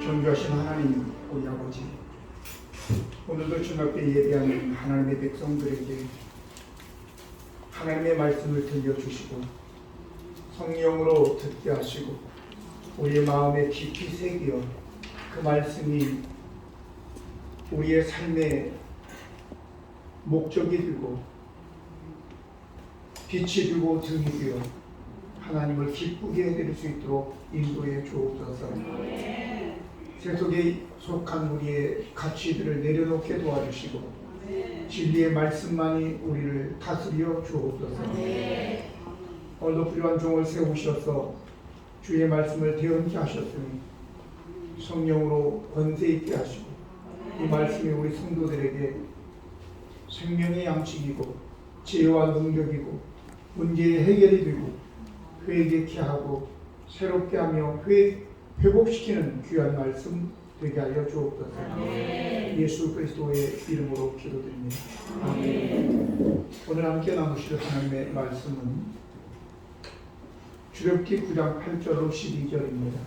존귀하신 하나님, 우리 아버지, 오늘도 주님께 예배하는 하나님의 백성들에게 하나님의 말씀을 들려주시고 성령으로 듣게 하시고 우리의 마음에 깊이 새겨 그 말씀이 우리의 삶의 목적이 되고 빛이 되고 등이 되어 하나님을 기쁘게 해드릴 수 있도록 인도해 주옵소서. 세속에 속한 우리의 가치들을 내려놓게 도와주시고 진리의 말씀만이 우리를 다스려 주옵소서. 오늘도 필요한 종을 세우셔서 주의 말씀을 대언케 하셨으니 성령으로 권세 있게 하시고 이 말씀이 우리 성도들에게 생명의 양식이고 지혜와 능력이고 문제의 해결이 되고 회개케 하고 새롭게 하며 회복시키는 귀한 말씀 되게 하여 주옵소서. 예수 그리스도의 이름으로 기도드립니다. 아멘. 오늘 함께 나누실 하나님의 말씀은 출애굽기 9장 8절로 12절입니다.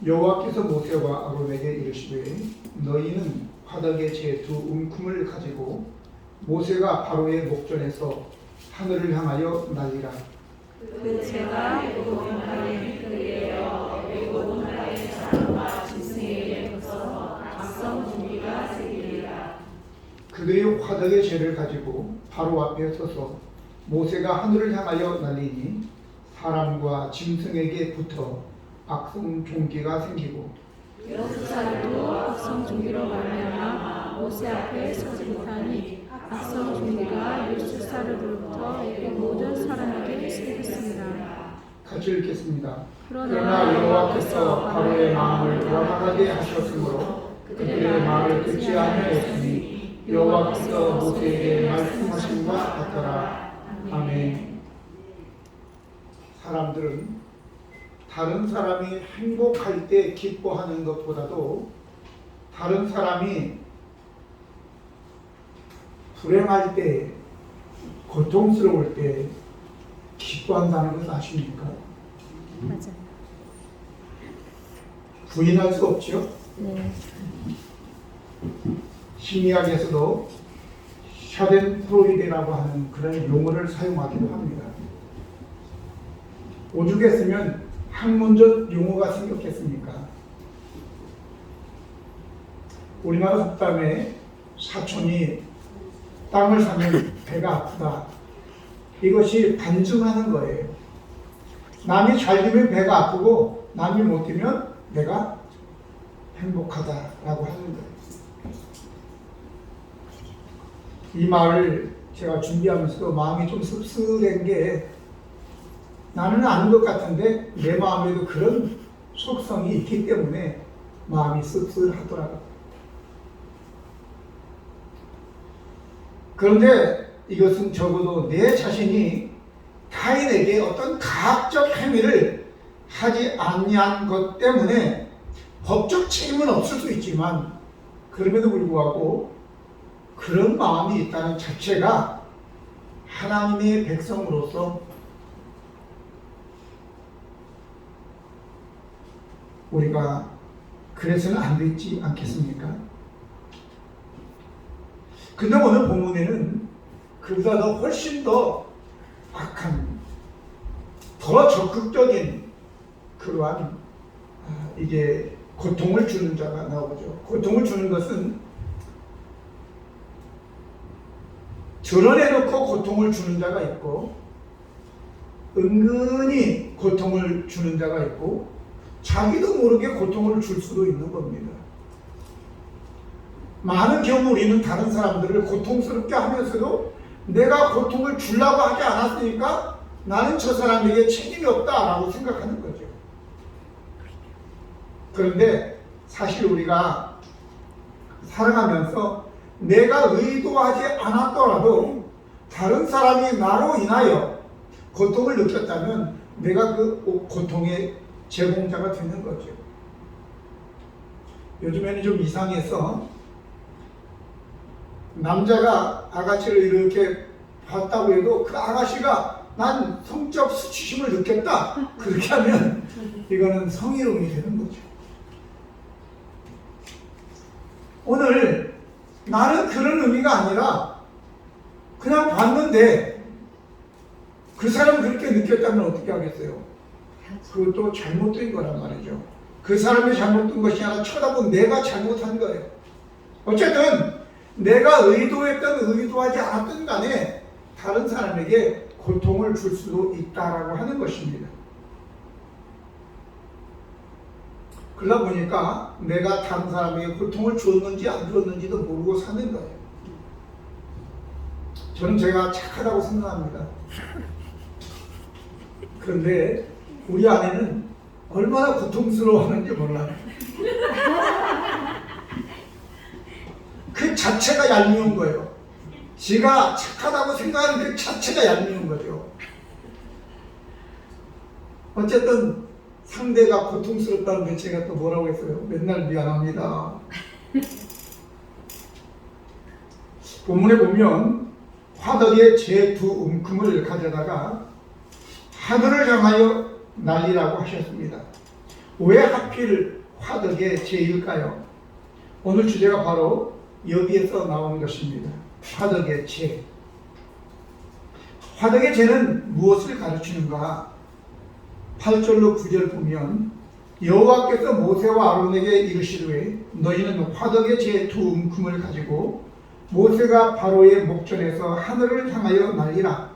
여호와께서 모세와 아론에게 이르시되 너희는 화덕에 제 두 움큼을 가지고 모세가 바로의 목전에서 하늘을 향하여 날리라. 그 제가 애굽 나라에 그에요. 애굽 나라의 사람과 짐승에게 벗어서 각성 준비가 되리라. 그들이 화덕의 재를 가지고 바로 앞에 서서 모세가 하늘을 향하여 날리니 사람과 짐승에게 붙어 악성 종기가 생기고 여섯 사람도 악성 종기로 말미암아 모세 앞에 서지 못하니 악성 종기가 60살로부터 애굽 모든 사람에게 생겼습니다. 같이 읽겠습니다. 그러나 여호와께서 바로의 마음을 완악하게 하셨으므로 그들의 말을 듣지 아니하였으니 여호와께서 모세에게 말씀하심과 같더라. 아멘. 사람들은 다른 사람이 행복할 때 기뻐하는 것보다도 다른 사람이 불행할 때, 고통스러울 때 기뻐한다는 것을 아십니까? 맞아요. 부인할 수 없죠? 네. 심리학에서도 샤덴프로이데라고 하는 그런 용어를 사용하기도 합니다. 오죽했으면 학문적 용어가 생겼겠습니까? 우리나라 속담에 사촌이 땅을 사면 배가 아프다. 이것이 반증하는 거예요. 남이 잘 되면 배가 아프고 남이 못 되면 내가 행복하다라고 하는 거예요. 이 말을 제가 준비하면서도 마음이 좀 씁쓸한 게 나는 아는 것 같은데 내 마음에도 그런 속성이 있기 때문에 마음이 씁쓸하더라고요. 그런데 이것은 적어도 내 자신이 타인에게 어떤 가학적 행위를 하지 아니한 것 때문에 법적 책임은 없을 수 있지만 그럼에도 불구하고 그런 마음이 있다는 자체가 하나님의 백성으로서 우리가 그래서는 안 되지 않겠습니까? 근데 오늘 본문에는 그보다 더 훨씬 더 악한, 더 적극적인 그러한 이게 고통을 주는 자가 나오죠. 고통을 주는 것은 드러내놓고 고통을 주는 자가 있고 은근히 고통을 주는 자가 있고 자기도 모르게 고통을 줄 수도 있는 겁니다. 많은 경우 우리는 다른 사람들을 고통스럽게 하면서도 내가 고통을 주려고 하지 않았으니까 나는 저 사람에게 책임이 없다라고 생각하는 거죠. 그런데 사실 우리가 살아가면서 내가 의도하지 않았더라도 다른 사람이 나로 인하여 고통을 느꼈다면 내가 그 고통의 제공자가 되는 거죠. 요즘에는 좀 이상해서 남자가 아가씨를 이렇게 봤다고 해도 그 아가씨가 난 성적 수치심을 느꼈다 그렇게 하면 이거는 성희롱이 되는 거죠. 오늘 나는 그런 의미가 아니라 그냥 봤는데 그 사람이 그렇게 느꼈다면 어떻게 하겠어요? 그것도 잘못된 거란 말이죠. 그 사람이 잘못된 것이 아니라 쳐다본 내가 잘못한 거예요. 어쨌든 내가 의도했든 의도하지 않았든 간에 다른 사람에게 고통을 줄 수도 있다라고 하는 것입니다. 그러다 보니까 내가 다른 사람에게 고통을 주었는지 안 주었는지도 모르고 사는 거예요. 저는 제가 착하다고 생각합니다. 그런데 우리 아내는 얼마나 고통스러워하는지 몰라요. 그 자체가 얄미운 거예요. 지가 착하다고 생각하는 그 자체가 얄미운 거죠. 어쨌든 상대가 고통스럽다는데 제가 또 뭐라고 했어요? 맨날 미안합니다. 본문에 보면 화덕에 제 두 움큼을 가져다가 하늘을 향하여 날리라고 하셨습니다. 왜 하필 화덕에 제일까요? 오늘 주제가 바로 여기에서 나오는 것입니다. 화덕의 제. 화덕의 제는 무엇을 가르치는가? 8절로 9절 보면 여호와께서 모세와 아론에게 이르시되 너희는 화덕의 제 두 움큼을 가지고 모세가 바로의 목전에서 하늘을 향하여 날리라.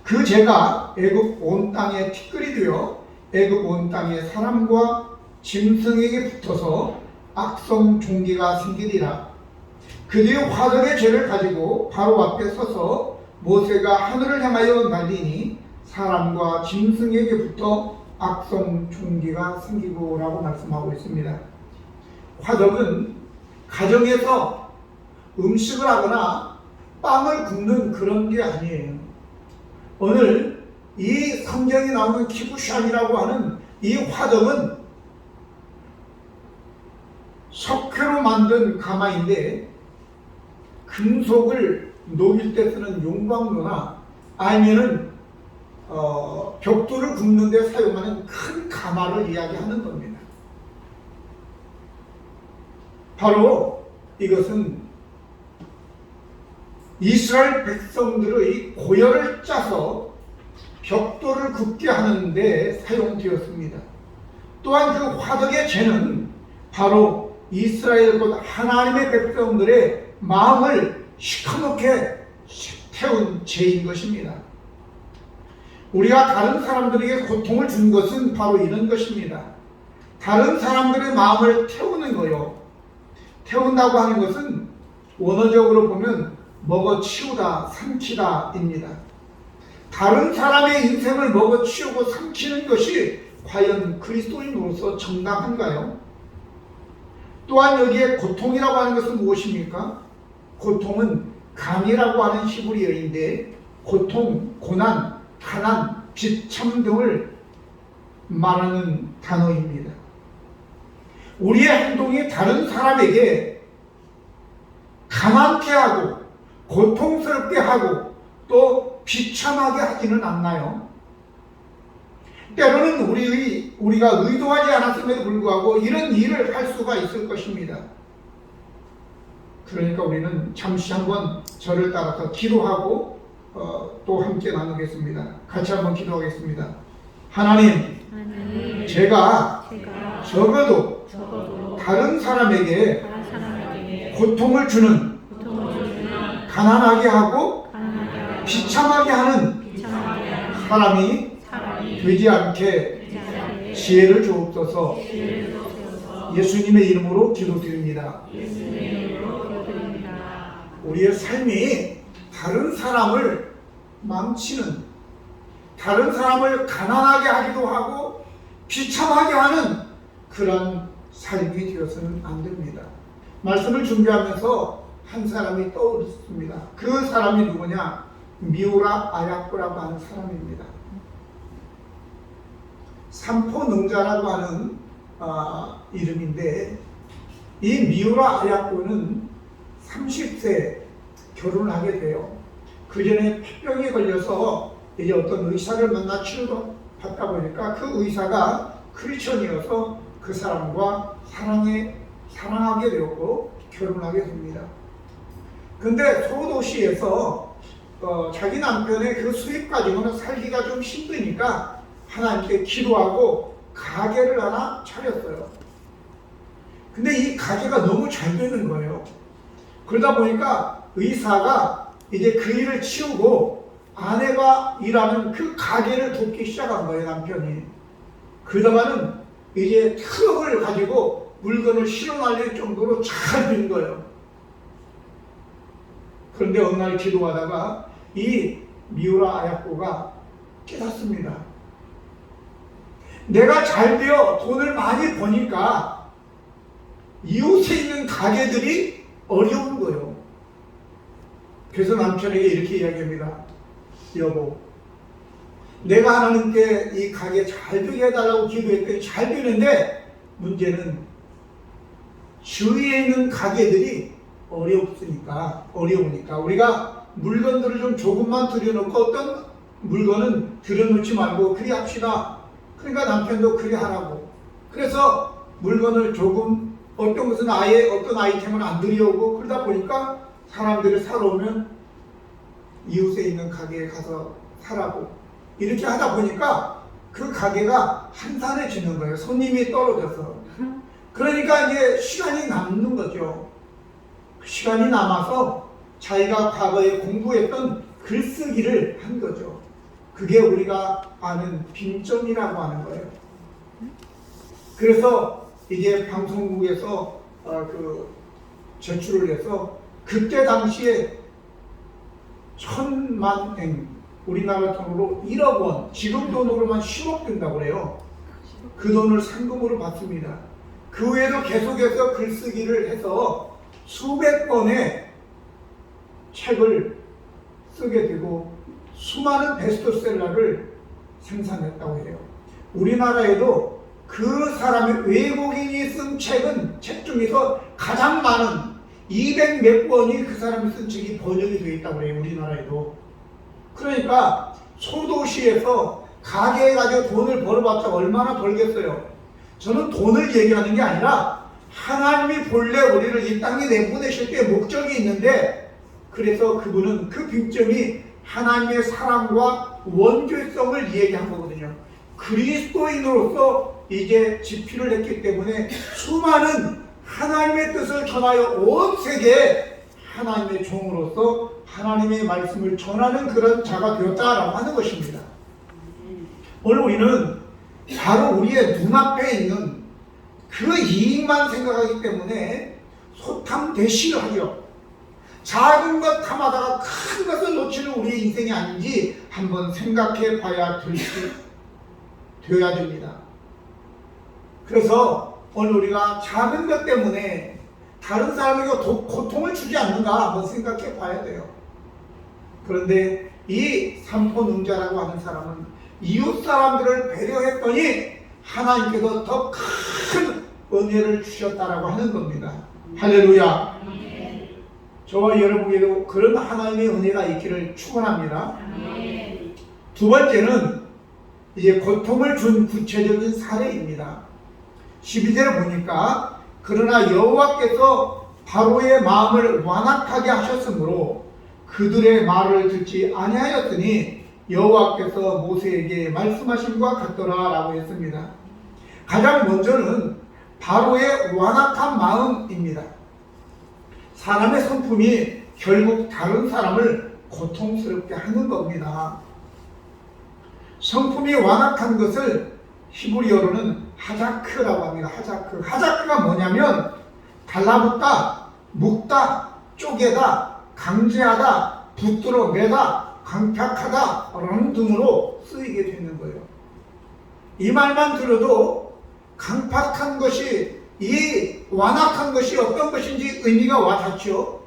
그 제가 애굽 온 땅에 티끌이 되어 애굽 온 땅에 사람과 짐승에게 붙어서 악성 종기가 생기리라. 그 뒤에 화덕의 죄를 가지고 바로 앞에 서서 모세가 하늘을 향하여 날리니 사람과 짐승에게 붙어 악성 종기가 생기고 라고 말씀하고 있습니다. 화덕은 가정에서 음식을 하거나 빵을 굽는 그런 게 아니에요. 오늘 이 성경에 나오는 키부샨이라고 하는 이 화덕은 석회로 만든 가마인데 금속을 녹일 때 쓰는 용광로나 아니면은 벽돌을 굽는 데 사용하는 큰 가마를 이야기하는 겁니다. 바로 이것은 이스라엘 백성들의 고열을 짜서 벽돌을 굽게 하는 데 사용되었습니다. 또한 그 화덕의 재는 바로 이스라엘 곧 하나님의 백성들의 마음을 시커멓게 태운 죄인 것입니다. 우리가 다른 사람들에게 고통을 준 것은 바로 이런 것입니다. 다른 사람들의 마음을 태우는 거요. 태운다고 하는 것은 원어적으로 보면 먹어치우다, 삼키다입니다. 다른 사람의 인생을 먹어치우고 삼키는 것이 과연 그리스도인으로서 정당한가요? 또한 여기에 고통이라고 하는 것은 무엇입니까? 고통은 감이라고 하는 히브리어인데 고통, 고난, 가난, 비참 등을 말하는 단어입니다. 우리의 행동이 다른 사람에게 가난케 하고 고통스럽게 하고 또 비참하게 하지는 않나요? 때로는 우리가 의도하지 않았음에도 불구하고 이런 일을 할 수가 있을 것입니다. 그러니까 우리는 잠시 한번 저를 따라서 기도하고 또 함께 나누겠습니다. 같이 한번 기도하겠습니다. 하나님, 제가 적어도 다른 사람에게 고통을 주는, 가난하게 하고 비참하게 하는 사람이 되지 않게 지혜를 주옵소서. 예수님의 이름으로 기도드립니다. 우리의 삶이 다른 사람을 망치는, 다른 사람을 가난하게 하기도 하고 비참하게 하는 그런 삶이 되어서는 안 됩니다. 말씀을 준비하면서 한 사람이 떠오르습니다. 그 사람이 누구냐? 미우라 아야코라고 하는 사람입니다. 삼포능자라고 하는 이름인데, 이 미우라 아야코는 30세 결혼을 하게 돼요. 그 전에 폐병에 걸려서 이제 어떤 의사를 만나 치료를 받다 보니까 그 의사가 크리스천이어서 그 사람과 사랑하게 되었고 결혼하게 됩니다. 근데 소도시에서 자기 남편의 그 수입 가지고는 살기가 좀 힘드니까 하나님께 기도하고 가게를 하나 차렸어요. 근데 이 가게가 너무 잘 되는 거예요. 그러다 보니까 의사가 이제 그 일을 치우고 아내가 일하는 그 가게를 돕기 시작한 거예요, 남편이. 그러다가는 이제 트럭을 가지고 물건을 실어 날릴 정도로 잘 된 거예요. 그런데 어느 날 기도하다가 이 미우라 아야코가 깨닫습니다. 내가 잘 되어 돈을 많이 버니까 이웃에 있는 가게들이 어려운 거예요. 그래서 남편에게 이렇게 이야기합니다. 여보, 내가 하나님께 이 가게 잘 되게 해달라고 기도했더니 잘 되는데 문제는 주위에 있는 가게들이 어려우니까 우리가 물건들을 좀 조금만 들여놓고 어떤 물건은 들여놓지 말고 그리 합시다. 그러니까 남편도 그리 하라고. 그래서 물건을 조금, 어떤 것은 아예 어떤 아이템을 안 들여오고, 그러다 보니까 사람들이 사러 오면 이웃에 있는 가게에 가서 사라고. 이렇게 하다 보니까 그 가게가 한산해지는 거예요. 손님이 떨어져서. 그러니까 이제 시간이 남는 거죠. 시간이 남아서 자기가 과거에 공부했던 글쓰기를 한 거죠. 그게 우리가 아는 빈정이라고 하는 거예요. 그래서 이제 방송국에서 제출을 해서 그때 당시에 10,000만 우리나라 돈으로 1억 원, 지금 돈으로만 10억 된다고 그래요. 그 돈을 상금으로 받습니다. 그 외에도 계속해서 글쓰기를 해서 수백 권의 책을 쓰게 되고 수많은 베스트셀러를 생산했다고 해요. 우리나라에도 그 사람의 외국인이 쓴 책 중에서 가장 많은 200 몇 권이 그 사람이 쓴 책이 번역이 되어 있다고 해요. 우리나라에도. 그러니까 소도시에서 가게에 가지고 돈을 벌어봤자 얼마나 벌겠어요. 저는 돈을 얘기하는 게 아니라 하나님이 본래 우리를 이 땅에 내보내실 때 목적이 있는데, 그래서 그분은 그 빈점이 하나님의 사랑과 원죄성을 얘기한 거거든요. 그리스도인으로서 이제 집필을 했기 때문에 수많은 하나님의 뜻을 전하여 온 세계에 하나님의 종으로서 하나님의 말씀을 전하는 그런 자가 되었다라고 하는 것입니다. 오늘 우리는 바로 우리의 눈앞에 있는 그 이익만 생각하기 때문에 소탐대시를 하죠. 작은 것 탐하다가 큰 것을 놓치는 우리의 인생이 아닌지 한번 생각해 봐야 되어야 됩니다. 그래서 오늘 우리가 작은 것 때문에 다른 사람에게 고통을 주지 않는가 한번 생각해 봐야 돼요. 그런데 이 삼포능자라고 하는 사람은 이웃 사람들을 배려했더니 하나님께서 더 큰 은혜를 주셨다라고 하는 겁니다. 할렐루야. 저와 여러분에게도 그런 하나님의 은혜가 있기를 축원합니다. 두 번째는 이제 고통을 준 구체적인 사례입니다. 12절에 보니까 그러나 여호와께서 바로의 마음을 완악하게 하셨으므로 그들의 말을 듣지 아니하였으니 여호와께서 모세에게 말씀하심과 같더라 라고 했습니다. 가장 먼저는 바로의 완악한 마음입니다. 사람의 성품이 결국 다른 사람을 고통스럽게 하는 겁니다. 성품이 완악한 것을 히브리어로는 하자크라고 합니다. 하자크가 뭐냐면 달라붙다, 묶다, 쪼개다, 강제하다, 붙들어 매다, 강팍하다 라는 등으로 쓰이게 되는 거예요. 이 말만 들어도 강팍한 것이, 이 완악한 것이 어떤 것인지 의미가 와닿죠.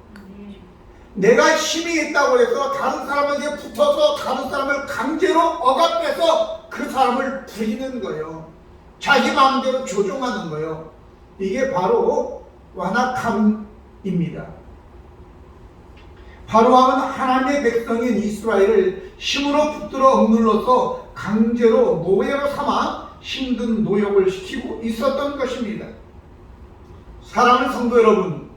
내가 힘이 있다고 해서 다른 사람에게 붙어서 다른 사람을 강제로 억압해서 그 사람을 부리는 거예요. 자기 마음대로 조종하는 거예요. 이게 바로 완악함입니다. 바로함은 하나님의 백성인 이스라엘을 힘으로 붙들어 억눌러서 강제로 노예로 삼아 힘든 노역을 시키고 있었던 것입니다. 사랑하는 성도 여러분,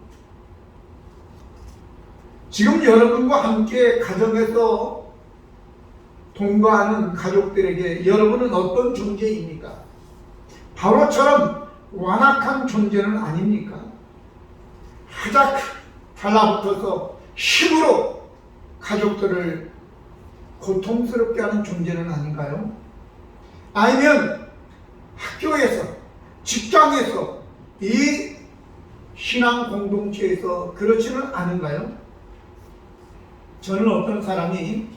지금 여러분과 함께 가정에서 동거하는 가족들에게 여러분은 어떤 존재입니까? 바로처럼 완악한 존재는 아닙니까? 하작 달라붙어서 힘으로 가족들을 고통스럽게 하는 존재는 아닌가요? 아니면 학교에서, 직장에서, 이 신앙 공동체에서 그렇지는 않은가요? 저는 어떤 사람이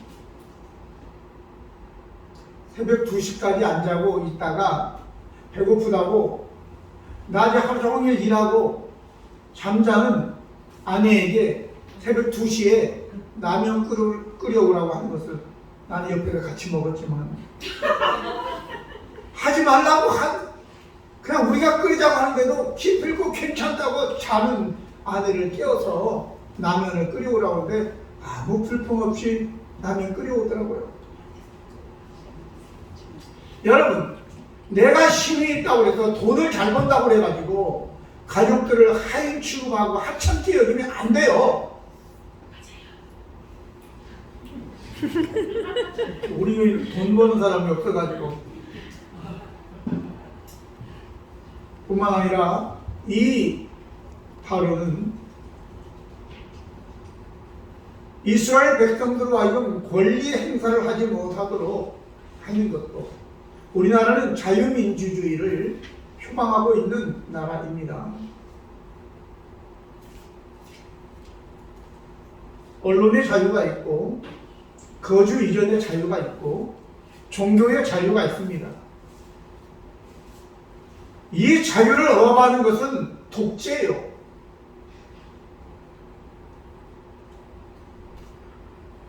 새벽 2시까지 안 자고 있다가 배고프다고 낮에 하루 종일 일하고 잠자는 아내에게 새벽 2시에 라면 끓여오라고 하는 것을 나는 옆에서 같이 먹었지만 하지 말라고 그냥 우리가 끓이자고 하는데도 기필코 괜찮다고 자는 아내를 깨워서 라면을 끓여오라고 하는데 아무 불평 없이 라면 끓여오더라고요. 여러분, 내가 힘이 있다고 해서 돈을 잘 번다고 해가지고 가족들을 하인 취급하고 하찮게 여기면 안 돼요. 우리 돈 버는 사람이 없어가지고. 뿐만 아니라 이 바로는 이스라엘 백성들로 하여금 권리 행사를 하지 못하도록 하는 것도, 우리나라는 자유민주주의를 표방하고 있는 나라입니다. 언론의 자유가 있고, 거주 이전의 자유가 있고, 종교의 자유가 있습니다. 이 자유를 억압하는 것은 독재예요.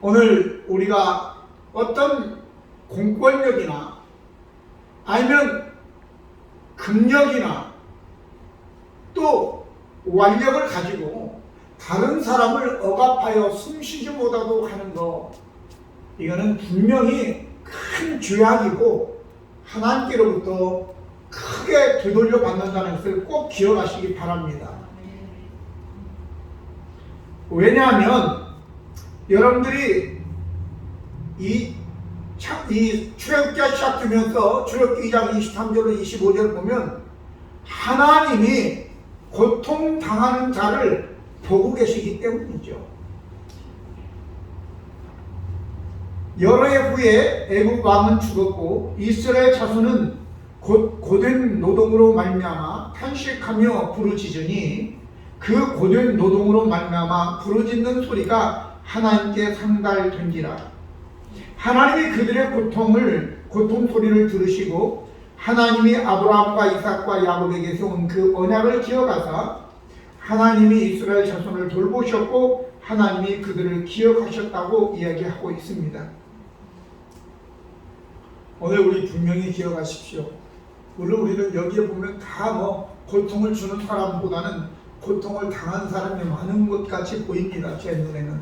오늘 우리가 어떤 공권력이나 아니면 금력이나 또 완력을 가지고 다른 사람을 억압하여 숨쉬지 못하도록 하는 것, 이거는 분명히 큰 죄악이고 하나님께로부터 크게 되돌려 받는다는 것을 꼭 기억하시기 바랍니다. 왜냐하면 여러분들이 이 출애굽기가 시작되면서 출애굽기 2장 23절로 25절 보면 하나님이 고통당하는 자를 보고 계시기 때문이죠. 여러 해 후에 애굽 왕은 죽었고 이스라엘 자손은 고된 노동으로 말미암아 탄식하며 부르짖으니 그 고된 노동으로 말미암아 부르짖는 소리가 하나님께 상달된지라. 하나님이 그들의 고통 소리를 들으시고 하나님이 아브라함과 이삭과 야곱에게 세운 그 언약을 기억하사 하나님이 이스라엘 자손을 돌보셨고 하나님이 그들을 기억하셨다고 이야기하고 있습니다. 오늘 우리 분명히 기억하십시오. 물론 우리는 여기에 보면 다 고통을 주는 사람보다는 고통을 당한 사람이 많은 것 같이 보입니다. 제 눈에는.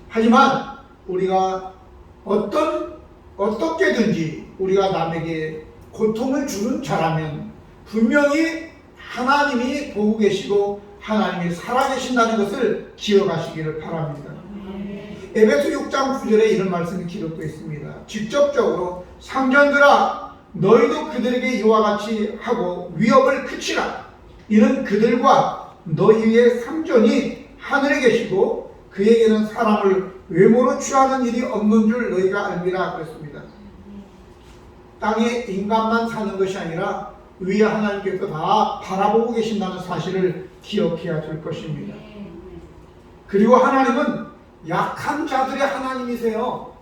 하지만 우리가 어떻게든지 우리가 남에게 고통을 주는 자라면 분명히 하나님이 보고 계시고 하나님이 살아계신다는 것을 기억하시기를 바랍니다. 에베소 6장 9절에 이런 말씀이 기록되어 있습니다. 직접적으로 상전들아 너희도 그들에게 이와 같이 하고 위협을 그치라. 이는 그들과 너희의 상전이 하늘에 계시고 그에게는 사람을 외모로 취하는 일이 없는 줄 너희가 알미라 그랬습니다. 땅에 인간만 사는 것이 아니라 위에 하나님께서 다 바라보고 계신다는 사실을 기억해야 될 것입니다. 그리고 하나님은 약한 자들의 하나님이세요.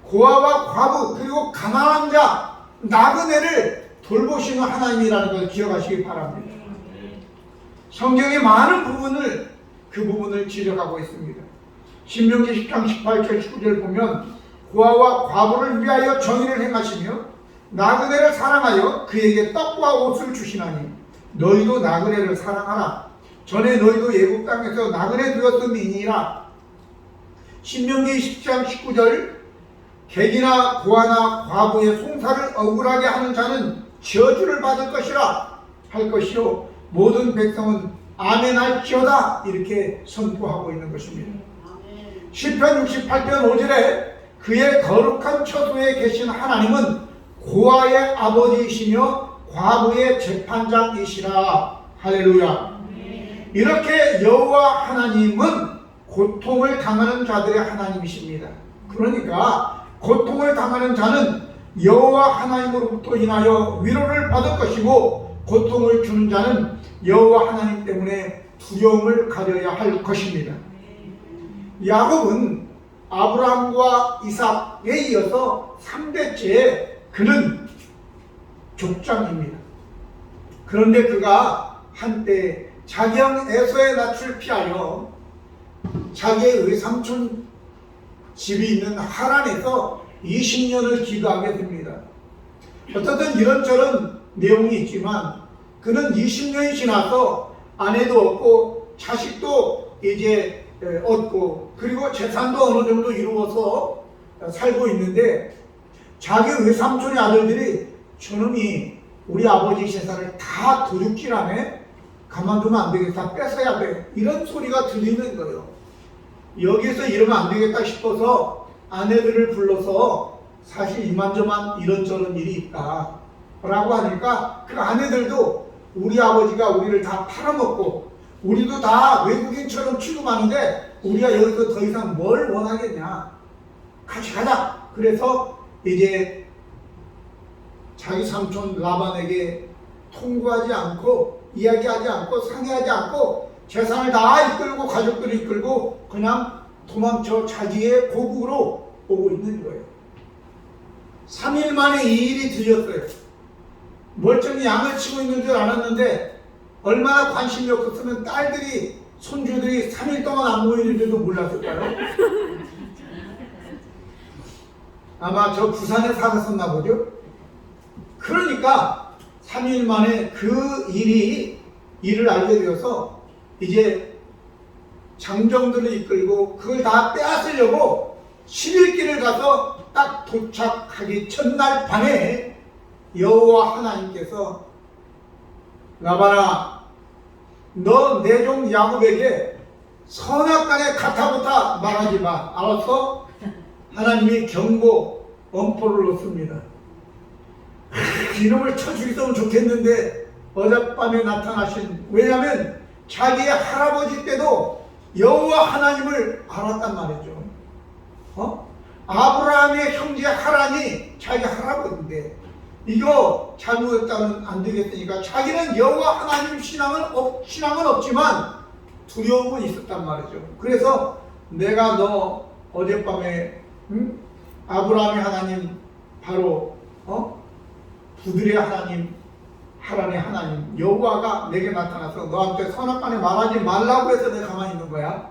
고아와 과부 그리고 가난한 자, 나그네를 돌보시는 하나님이라는 걸 기억하시기 바랍니다. 성경의 많은 부분을 그 부분을 지적하고 있습니다. 신명기 10장 18절 19절 보면 고아와 과부를 위하여 정의를 행하시며 나그네를 사랑하여 그에게 떡과 옷을 주시나니 너희도 나그네를 사랑하라. 전에 너희도 애굽 땅에서 나그네 되었음이니라. 신명기 10장 19절 객이나 고아나 과부의 송사를 억울하게 하는 자는 저주를 받을 것이라 할 것이요 모든 백성은 아멘 할지어다 이렇게 선포하고 있는 것입니다. 시편 68편 5절에 그의 거룩한 처소에 계신 하나님은 고아의 아버지이시며 과부의 재판장이시라. 할렐루야. 이렇게 여호와 하나님은 고통을 당하는 자들의 하나님이십니다. 그러니까 고통을 당하는 자는 여호와 하나님으로부터 인하여 위로를 받을 것이고 고통을 주는 자는 여호와 하나님 때문에 두려움을 가져야 할 것입니다. 야곱은 아브라함과 이삭에 이어서 3대째 그는 족장입니다. 그런데 그가 한때 자기 형 에서의 낯을 피하여 자기의 외삼촌 집이 있는 하란에서 20년을 기도하게 됩니다. 어떻든 이런저런 내용이 있지만 그는 20년이 지나서 아내도 얻고 자식도 이제 얻고 그리고 재산도 어느 정도 이루어서 살고 있는데 자기 외삼촌의 아들들이 저놈이 우리 아버지 재산을 다 도둑질하네? 가만두면 안 되겠다, 뺏어야 돼, 이런 소리가 들리는 거예요. 여기서 이러면 안 되겠다 싶어서 아내들을 불러서 사실 이만저만 이런저런 일이 있다 라고 하니까 그 아내들도 우리 아버지가 우리를 다 팔아먹고 우리도 다 외국인처럼 취급하는데 우리가 여기서 더 이상 뭘 원하겠냐, 같이 가자. 그래서 이제 자기 삼촌 라반에게 통보하지 않고 이야기하지 않고 상의하지 않고 재산을 다 이끌고 가족들을 이끌고 그냥 도망쳐 자기의 고국으로 오고 있는 거예요. 3일 만에 이 일이 들렸어요. 멀쩡히 양을 치고 있는 줄 알았는데 얼마나 관심이 없었으면 딸들이 손주들이 3일 동안 안 모이는지도 몰랐을까요? 아마 저 부산에 살았었나 보죠. 그러니까 3일 만에 그 일을 알게 되어서 이제 장정들을 이끌고 그걸 다 빼앗으려고 11길을 가서 딱 도착하기 첫날 밤에 여호와 하나님께서 라반아, 너 내 종 야곱에게 선악간에 가타부타 말하지 마. 알았어? 하나님이 경고 엄포를 놓습니다. 이놈을 쳐 죽였으면 좋겠는데 어젯밤에 나타나신, 왜냐하면 자기의 할아버지 때도 여호와 하나님을 알았단 말이죠. 아브라함의 형제 하란이 자기 할아버지인데 이거 잘못했다면 안 되겠으니까 자기는 여호와 하나님 신앙은 없지만 두려움은 있었단 말이죠. 그래서 내가 너 어젯밤에 아브라함의 하나님 바로 부들의 하나님 하란의 하나님 여호와가 내게 나타나서 너한테 선악간에 말하지 말라고 해서 내가 가만히 있는 거야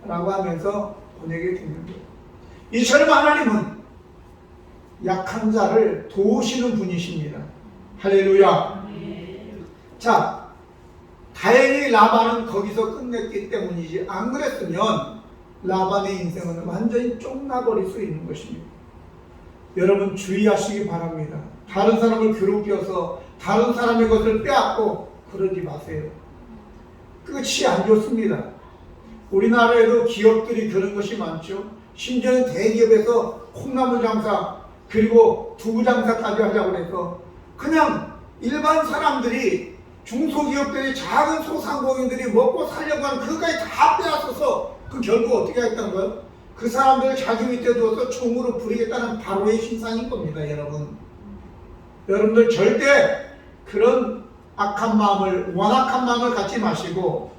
라고 하면서 보내게 됐는 거예요. 이처럼 하나님은 약한 자를 도우시는 분이십니다. 할렐루야. 자, 다행히 라반은 거기서 끝냈기 때문이지 안 그랬으면 라반의 인생은 완전히 쫑나버릴 수 있는 것입니다. 여러분 주의하시기 바랍니다. 다른 사람을 괴롭혀서 다른 사람의 것을 빼앗고 그러지 마세요. 끝이 안 좋습니다. 우리나라에도 기업들이 그런 것이 많죠. 심지어는 대기업에서 콩나물 장사 그리고 두부 장사까지 하려고 해서 그냥 일반 사람들이 중소기업들이 작은 소상공인들이 먹고 살려고 하는 그것까지 다 빼앗아서 그 결국 어떻게 했던 거예요? 그 사람들을 자기 밑에 두어서 총으로 부리겠다는 바로의 신상인 겁니다. 여러분들 절대 그런 악한 마음을, 완악한 마음을 갖지 마시고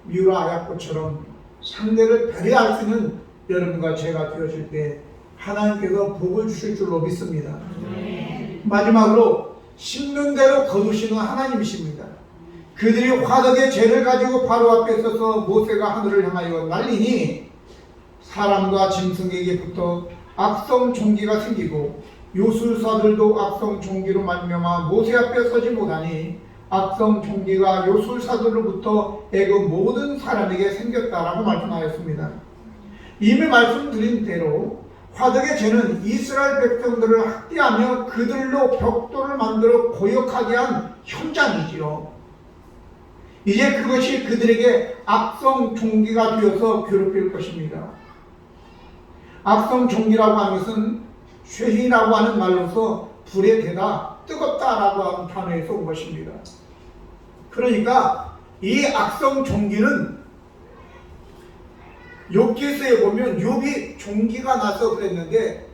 미우라 아야코처럼 상대를 배려할 수 있는 여러분과 제가 되어질 때 하나님께서 복을 주실 줄로 믿습니다. 마지막으로 심는 대로 거두시는 하나님이십니다. 그들이 화덕의 재를 가지고 바로 앞에 서서 모세가 하늘을 향하여 날리니 사람과 짐승에게부터 악성 종기가 생기고 요술사들도 악성 종기로 말미암아 모세 앞에 서지 못하니 악성 종기가 요술사들로부터 애굽 모든 사람에게 생겼다라고 말씀하였습니다. 이미 말씀드린 대로 화덕의 죄는 이스라엘 백성들을 학대하며 그들로 벽돌을 만들어 고역하게 한 현장이지요. 이제 그것이 그들에게 악성 종기가 되어서 괴롭힐 것입니다. 악성 종기라고 하는 것은 쉐히라고 하는 말로서 불에 대다 뜨겁다라고 하는 단어에서 온 것입니다. 그러니까 이 악성 종기는 욥기서에 보면 욥이 종기가 나서 그랬는데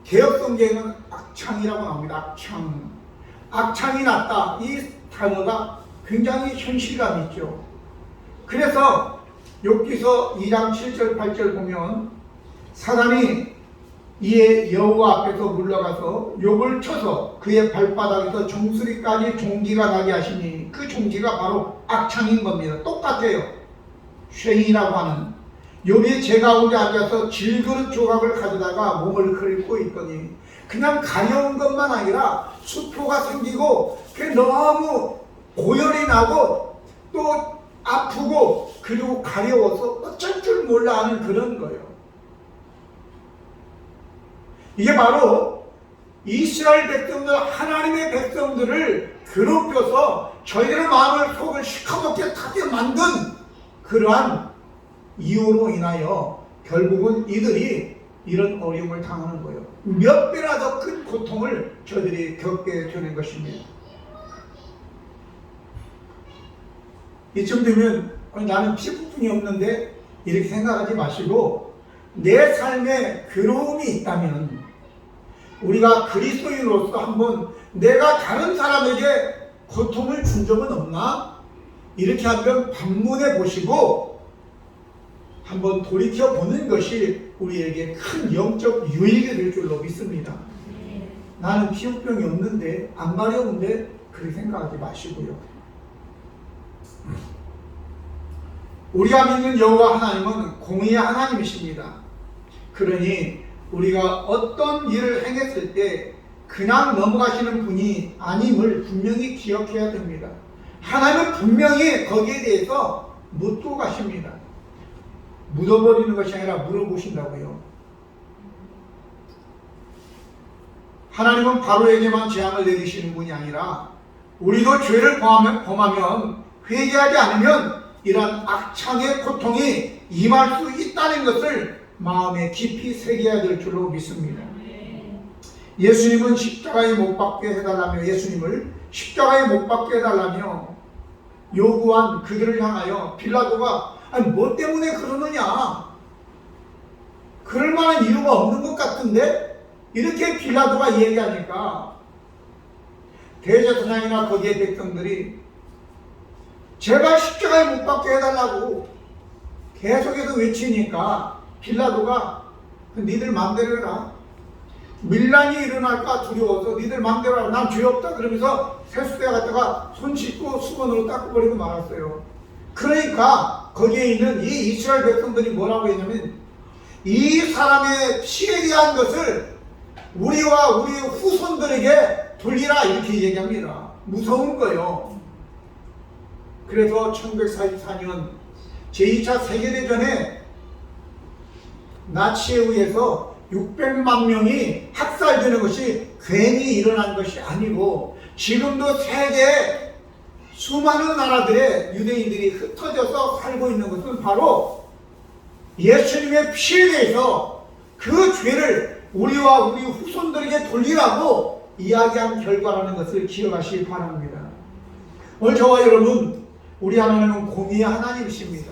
개역성경에는 악창이라고 나옵니다. 악창이 났다. 이 단어가 굉장히 현실감이 있죠. 그래서 욥기서 2장 7절 8절 보면 사단이 이에 여호와 앞에서 물러가서 욥을 쳐서 그의 발바닥에서 정수리까지 종기가 나게 하시니 그 종기가 바로 악창인 겁니다. 똑같아요. 쉐인이라고 하는 욥이 제 가운데 앉아서 질그릇 조각을 가져다가 몸을 긁고 있더니 그냥 가려운 것만 아니라 수포가 생기고 그게 너무 고열이 나고 또 아프고 그리고 가려워서 어쩔 줄 몰라 하는 그런 거예요. 이게 바로 이스라엘 백성들, 하나님의 백성들을 괴롭혀서 저희들의 마음을 속을 시커멓게 타게 만든 그러한 이유로 인하여 결국은 이들이 이런 어려움을 당하는 거예요. 몇 배나 더 큰 고통을 저들이 겪게 되는 것입니다. 이쯤 되면 나는 피부뿐이 없는데 이렇게 생각하지 마시고 내 삶에 괴로움이 있다면 우리가 그리스도인으로서 한번 내가 다른 사람에게 고통을 준 적은 없나? 이렇게 한번 반문해 보시고 한번 돌이켜 보는 것이 우리에게 큰 영적 유익이 될 줄로 믿습니다. 나는 피부병이 없는데 안 가려운데 그렇게 생각하지 마시고요. 우리가 믿는 여호와 하나님은 공의의 하나님이십니다. 그러니 우리가 어떤 일을 행했을 때 그냥 넘어가시는 분이 아님을 분명히 기억해야 됩니다. 하나님은 분명히 거기에 대해서 묻고 가십니다. 묻어버리는 것이 아니라 물어보신다고요. 하나님은 바로에게만 재앙을 내리시는 분이 아니라 우리도 죄를 범하면 회개하지 않으면 이러한 악창의 고통이 임할 수 있다는 것을 마음에 깊이 새겨야 될 줄로 믿습니다. 예수님은 십자가에 못 박게 해달라며 예수님을 십자가에 못 박게 해달라며 요구한 그들을 향하여 빌라도가 아니 뭐 때문에 그러느냐, 그럴 만한 이유가 없는 것 같은데 이렇게 빌라도가 얘기하니까 대제사장이나 거기에 백성들이 제발 십자가에 못 박게 해달라고 계속해서 외치니까 빌라도가 니들 마음대로 해라, 밀란이 일어날까 두려워서 니들 마음대로 해라, 난 죄 없다 그러면서 세수대 갖다가 손 씻고 수건으로 닦아버리고 말았어요. 그러니까 거기에 있는 이 이스라엘 백성들이 뭐라고 했냐면 이 사람의 피에 대한 것을 우리와 우리 후손들에게 돌리라 이렇게 얘기합니다. 무서운 거예요. 그래서 1944년 제2차 세계대전에 나치에 의해서 600만 명이 학살되는 것이 괜히 일어난 것이 아니고 지금도 세계 수많은 나라들의 유대인들이 흩어져서 살고 있는 것은 바로 예수님의 피에 대해서 그 죄를 우리와 우리 후손들에게 돌리라고 이야기한 결과라는 것을 기억하시기 바랍니다. 오늘 저와 여러분, 우리 하나님은 공의의 하나님이십니다.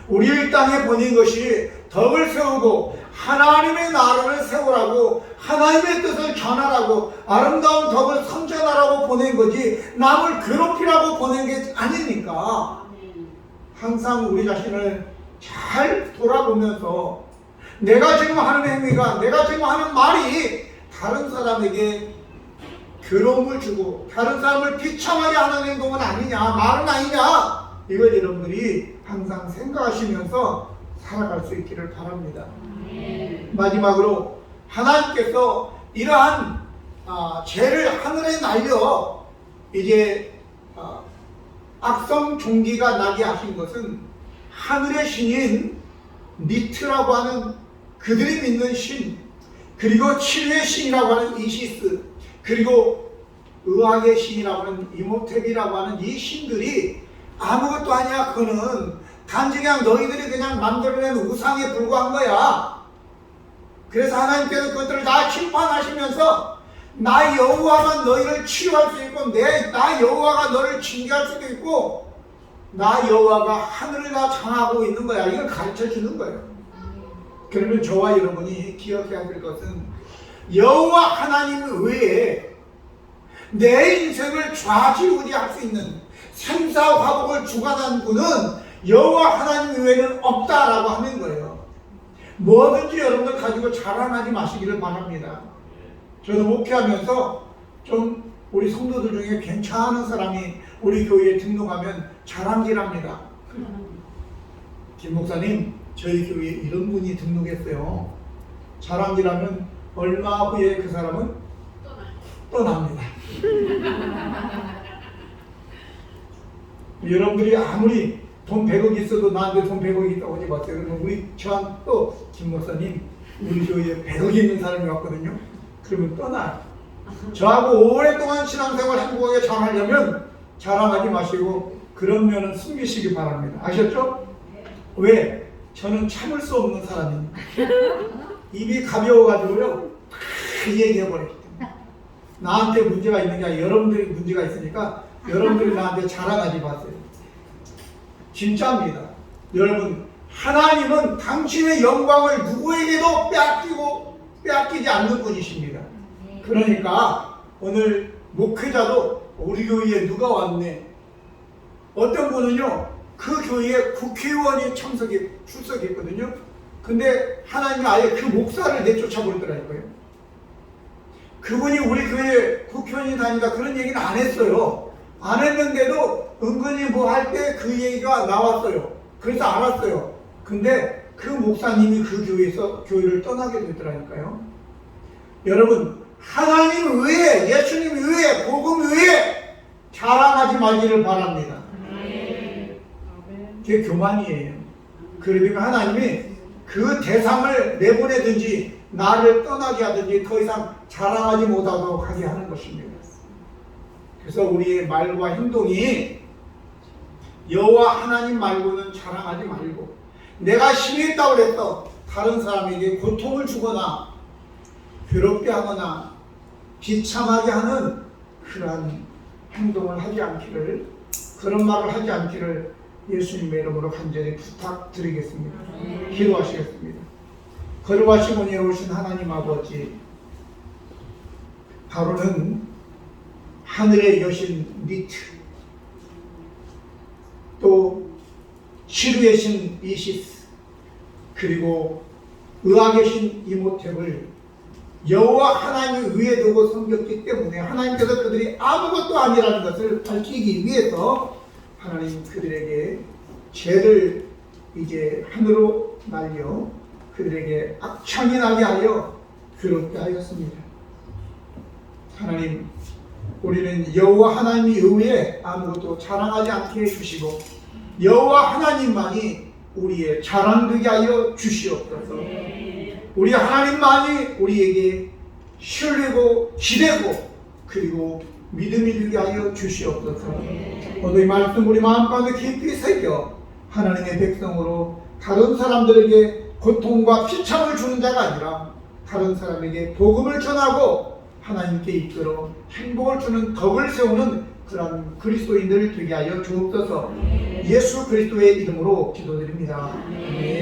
우리 이 땅에 보낸 것이 덕을 세우고 하나님의 나라를 세우라고, 하나님의 뜻을 전하라고, 아름다운 덕을 선전하라고 보낸 거지 남을 괴롭히라고 보낸 게 아니니까 항상 우리 자신을 잘 돌아보면서 내가 지금 하는 행위가, 내가 지금 하는 말이 다른 사람에게 괴로움을 주고 다른 사람을 비참하게 하는 행동은 아니냐, 말은 아니냐, 이걸 여러분들이 항상 생각하시면서 살아갈 수 있기를 바랍니다. 마지막으로 하나님께서 이러한 죄를 하늘에 날려 이제 악성 종기가 나게 하신 것은 하늘의 신인 니트라고 하는 그들이 믿는 신, 그리고 치료의 신이라고 하는 이시스, 그리고 의학의 신이라고 하는 이모텝이라고 하는 이 신들이 아무것도 아니야. 그거는 단지 그냥 너희들이 그냥 만들어낸 우상에 불과한 거야. 그래서 하나님께서 그것들을 다 심판하시면서 나 여호와가 너희를 치유할 수 있고 나 여호와가 너를 징계할 수도 있고 나 여호와가 하늘을 다 장하고 있는 거야. 이걸 가르쳐 주는 거예요. 그러면 저와 여러분이 기억해야 될 것은 여호와 하나님 외에 내 인생을 좌지우지할 수 있는 생사화복을 주관하는 분은 여호와 하나님 외에는 없다라고 하는 거예요. 뭐든지 여러분들 가지고 자랑하지 마시기를 바랍니다. 저는 목회하면서 좀 우리 성도들 중에 괜찮은 사람이 우리 교회에 등록하면 자랑질합니다. 김 목사님, 저희 교회에 이런 분이 등록했어요. 자랑질하면 얼마 후에 그 사람은 떠납니다. 여러분들이 아무리 돈 100억 있어도 나한테 돈 100억 있다고 하지 마세요. 그러면 우리 저한 또 김 목사님, 우리 교회에 100억이 있는 사람이 왔거든요. 그러면 떠나요. 저하고 오랫동안 신앙생활 행복하게 잘하려면 자랑하지 마시고 그런 면은 숨기시기 바랍니다. 아셨죠? 왜? 저는 참을 수 없는 사람입니다. 입이 가벼워가지고요 다 얘기해버렸기 때문에 나한테 문제가 있는 게 아니라 여러분들이 문제가 있으니까 여러분들이 나한테 자랑하지 마세요. 진짜입니다. 여러분, 하나님은 당신의 영광을 누구에게도 빼앗기지 않는 분이십니다. 그러니까 오늘 목회자도 우리 교회에 누가 왔네, 어떤 분은요 그 교회에 국회의원이 출석했거든요. 근데 하나님이 아예 그 목사를 내쫓아 버리더라고요. 그분이 우리 교회 국회의원이 다니까 그런 얘기는 안 했어요. 안 했는데도 은근히 뭐 할 때 그 얘기가 나왔어요. 그래서 알았어요. 근데 그 목사님이 그 교회에서 교회를 떠나게 되더라니까요. 여러분, 하나님 외에, 예수님 외에, 복음 외에 자랑하지 말기를 바랍니다. 그게 교만이에요. 그러니까 하나님이 그 대상을 내보내든지 나를 떠나게 하든지 더 이상 자랑하지 못하도록 하게 하는 것입니다. 그래서 우리의 말과 행동이 여호와 하나님 말고는 자랑하지 말고, 내가 힘이 있다고 그랬어 다른 사람에게 고통을 주거나 괴롭게 하거나 비참하게 하는 그러한 행동을 하지 않기를, 그런 말을 하지 않기를 예수님의 이름으로 간절히 부탁드리겠습니다. 기도하시겠습니다. 거룩하시고 예우신 하나님 아버지, 바로는 하늘의 여신 니트, 또 치루의 신 이시스, 그리고 의학의 신 이모텝을 여호와 하나님 위에 두고 섬겼기 때문에 하나님께서 그들이 아무것도 아니라는 것을 밝히기 위해서 하나님 그들에게 죄를 이제 하늘로 날려 그들에게 악창이 나게 하여 괴롭게 하였습니다. 하나님, 우리는 여호와 하나님 이외에 아무것도 자랑하지 않게 해주시고 여호와 하나님만이 우리의 자랑되게 하여 주시옵소서. 우리 하나님만이 우리에게 신뢰고 기대고 그리고 믿음이 되게 하여 주시옵소서. 오늘 이 말씀 우리 마음가운데 깊이 새겨 하나님의 백성으로 다른 사람들에게 고통과 비참을 주는 자가 아니라 다른 사람에게 복음을 전하고 하나님께 이끌어 행복을 주는 덕을 세우는 그런 그리스도인들 되게 하여 주옵소서. 예수 그리스도의 이름으로 기도드립니다. 아멘.